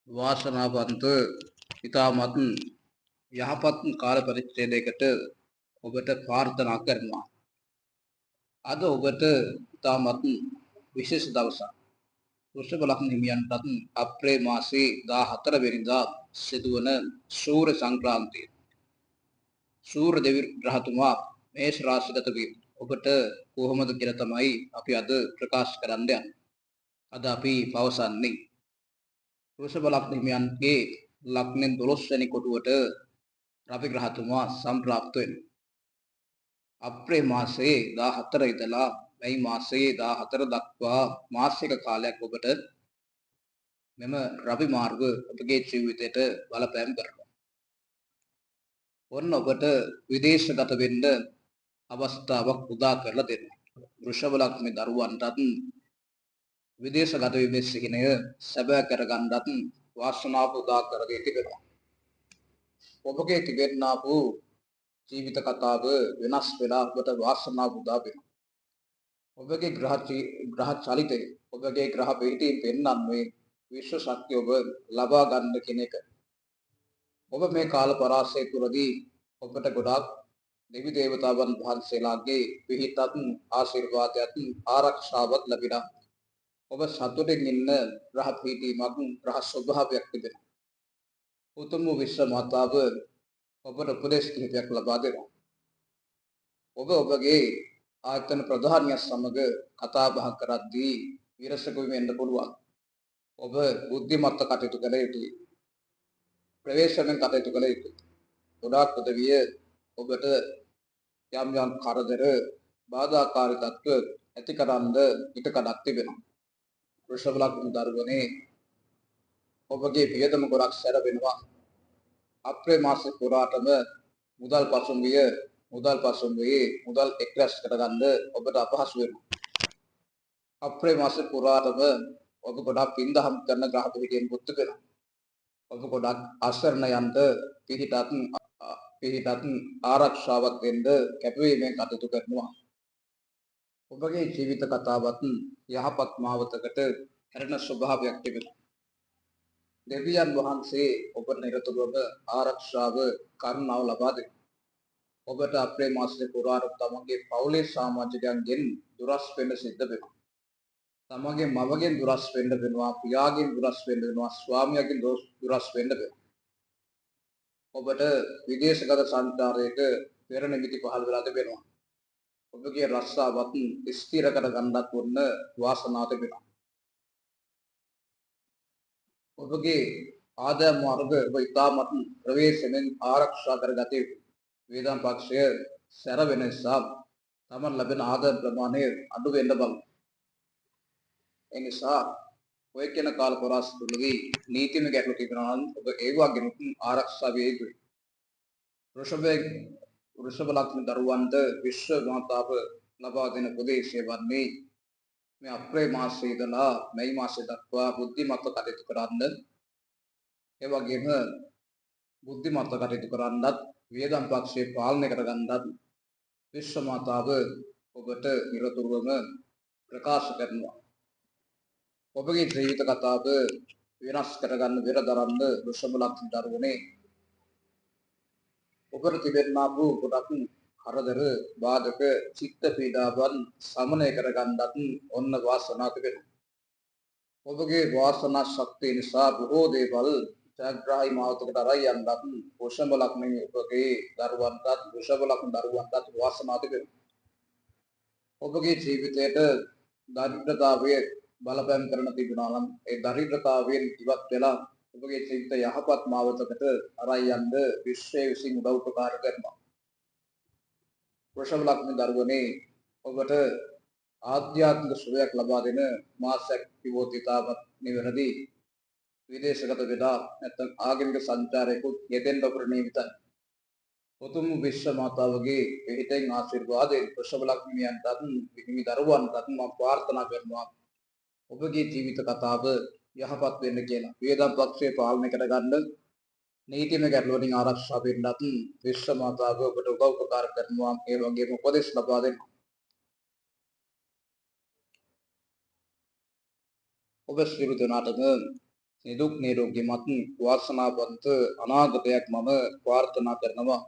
වාසනාවන්ත ඉතාමත් යහපත් කාල පරිච්ඡේදයකට ඔබට ප්‍රාර්ථනා කරනවා. අද ඔබට ඉතාමත් විශේෂ දවසක්. වෘෂභ ලග්න හිමියන්ටත් අප්‍රේල් මාසයේ 14 වෙනිදා සිදුවන සූර්ය සංක්‍රාන්තිය. සූර්ය දෙවි රහතුමා මේෂ රාශිගත වී ඔබට කොහොමද කියලා තමයි අපි අද ප්‍රකාශ කරන්න යන්නේ. අද අපි පවසන්නේ වෘෂභ ලග්න හිමියන්ගේ ලග්නෙන් 12 වෙනි කොටුවට රවි ග්‍රහතුමා සම්ප්‍රාප්ත වෙනවා. අප්‍රේල් මාසයේ 14 ඉඳලා මැයි මාසයේ 14 දක්වා මාසික කාලයක් ඔබට මෙම රවි මාර්ග ඔබගේ ජීවිතයට බලපෑම් කරනවා. ඔන්න ඔබට විදේශගත වෙන්න අවස්ථාවක් උදා කරලා දෙනවා. වෘෂභ ලග්නේ දරුවන්ටත් විදේශගත වීමේ සිහිනය සැබෑ කරගන්නත් වාසනාව උදා කර දී තිබෙනවා. ඔබගේ තිබෙනා වූ ජීවිත කතාව වෙනස් වෙලා ඔබට වාසනාව උදා වෙනවා. ඔබගේ ග්‍රහ චලිතය ඔබගේ ග්‍රහ පිහිටීම් පෙන්වන්නේ විශ්ව ශක්තිය ඔබ ලබා ගන්න කෙනෙක්. ඔබ මේ කාල පරාසය තුළදී ඔබට ගොඩාක් දෙවි දේවතාවන් වහන්සේලාගේ පිහිටත් ආශිර්වාදයක් ආරක්ෂාවක් ලැබිලා ඔබ සතුටින් ඉන්න ග්‍රහ පිහිටීමක් ග්‍රහ ස්වභාවයක් තිබෙනවා. උතුම් විශ්ව මාතාව ඔබට උපදේශ කිහිපයක් ලබා දෙනවා. ඔබ ඔබගේ ආයතන ප්‍රධානිය සමග කතා බහ කරද්දී විරසක වෙන්න පුළුවන්. ඔබ බුද්ධිමත්ව කටයුතු කළ යුතුයි. ප්‍රවේශමෙන් කටයුතු කළ යුතුයි. ගොඩාක් උදවිය ඔබට යම් යම් කරදර බාධාකාරී තත්ත්ව ඇතිකරන්න ඉඩකඩක් තිබෙනවා. වෘෂභ ලග්න දරුවනේ ඔබගේ වියදම ගොඩක් සැර වෙනවා. අප්‍රේල් මාසෙ පුරාටම මුදල් පසුම්බියේ මුදල් එක්රැස් කරගන්න ඔබට අපහසු වෙනවා. අප්‍රේල් මාසෙ පුරාටම ඔබ ගොඩක් පින්දහම් කරන ග්‍රහ පිහිටියෙන් පුත් වෙනවා. ඔබ ගොඩක් අසරණයන්ට පිහිටත් ආරක්ෂාවක් දෙන්න කැපවීමෙන් කටයුතු කරනවා. ඔබගේ ජීවිත කතාවත් යහපත් මාවතකට හැරෙන ස්වභාවයක් තිබෙනවා. දෙවියන් වහන්සේ ඔබට නිරතුරුවම ආරක්ෂාව කරුණාව ලබා දෙනවා. ඔබට අප්‍රේල් මාසයේ පුරාට තමන්ගේ පවුලේ සමාජිකයන්ගෙන් දුරස් වෙන්න සිද්ධ වෙනවා. තමන්ගේ මවගෙන් දුරස් වෙන්න වෙනවා, පියාගෙන් දුරස් වෙන්න වෙනවා, ස්වාමියාගෙන් දුරස් වෙන්න වෙනවා. ඔබට විදේශගත සංචාරයක පෙර නිමිති පහළ වෙලා තිබෙනවා. ඔබගේ රස්සාවත් ස්ථිර කර ගන්නත් වුණ වාසනාව තිබෙනවා. ඔබගේ ආදායම් මාර්ග ඔබ ඉතාමත් ප්‍රවේශමෙන් ආරක්ෂා කරගත යුතුයි. වේදම් පක්ෂය සැර වෙන නිසා තමන් ලැබෙන ආදායම් ප්‍රමාණය අඩු වෙන්න බලන්න. ඒ නිසා ඔය කියන කාල පරාස තුළදී නීතිමය ගැටලු තිබෙනවා නම් ඔබ ඒ වගේම ආරක්ෂා විය යුතුයි. වෘෂභ ලග්න දරුවන්ට විශ්ව මාතාව ලබා දෙන උපදේශය වන්නේ මේ අප්‍රේල් මාසයේ ඉඳලා මැයි මාසය දක්වා බුද්ධිමත්ව කටයුතු කරන්න. ඒ වගේම බුද්ධිමත්ව කටයුතු කරන්නත් වියදම් පක්ෂයේ පාලනය කරගන්නත් විශ්ව මාතාව ඔබට නිරතුරුවම ප්‍රකාශ කරනවා. ඔබගේ ජීවිත කතාව වෙනස් කරගන්න වෙර දරන්න වෘෂභ ලග්න දරුවනේ ඔබට තිබෙනා වූ ගොඩක් කරදර බාධක චිත්ත පීඩාවන් සමනය කරගන්නත් ඔන්න වාසනාව තිබෙනවා. ඔබගේ වාසනා ශක්තිය නිසා බොහෝ දේවල් ජයග්‍රාහී මාවතකට අරයි යන්නත් වෘෂභ ලග්නයේ ඔබගේ දරුවන්ටත් වාසනාව තිබෙනවා. ඔබගේ ජීවිතයට දරිද්‍රතාවය බලපෑම් කරන තිබෙනවා නම් ඒ දරිද්‍රතාවයෙන් ඉවත් වෙලා ඔබගේ ජීවිත යහපත් මාවතකට අරයි යන්න විශ්වය විසින් උදව් උපකාර කරනවා. වෘෂභ ලග්න දරුවනේ ඔබට ආධ්‍යාත්මික සුවයක් ලබා දෙන මාසයක් කිව්වොත් ඉතාමත් නිවැරදි. විදේශගත වෙලා නැත්නම් ආගමික සංචාරයකුත් යෙදෙන්න ඔබට නියමිතයි. උතුම් විශ්ව මාතාවගේ පිහිටෙන් ආශිර්වාදයෙන් වෘෂභ ලග්නියන්ටත් හිමි දරුවන්ටත් මම ප්‍රාර්ථනා කරනවා ඔබගේ ජීවිත කතාව යහපත් වෙන්න කියලා. වේදම් පක්ෂයේ පාලනය කරගන්න නීතිමය ගැටලු වලින් ආරක්ෂා වෙන්නත් විශ්ව මාතාව ඔබට උදව් උපකාර කරනවා. ඒ වගේම උපදෙස් ලබා දෙනවා. ඔබ සියලු දෙනාටම නිදුක් නිරෝගීමත් වාසනාවන්ත අනාගතයක් මම ප්‍රාර්ථනා කරනවා.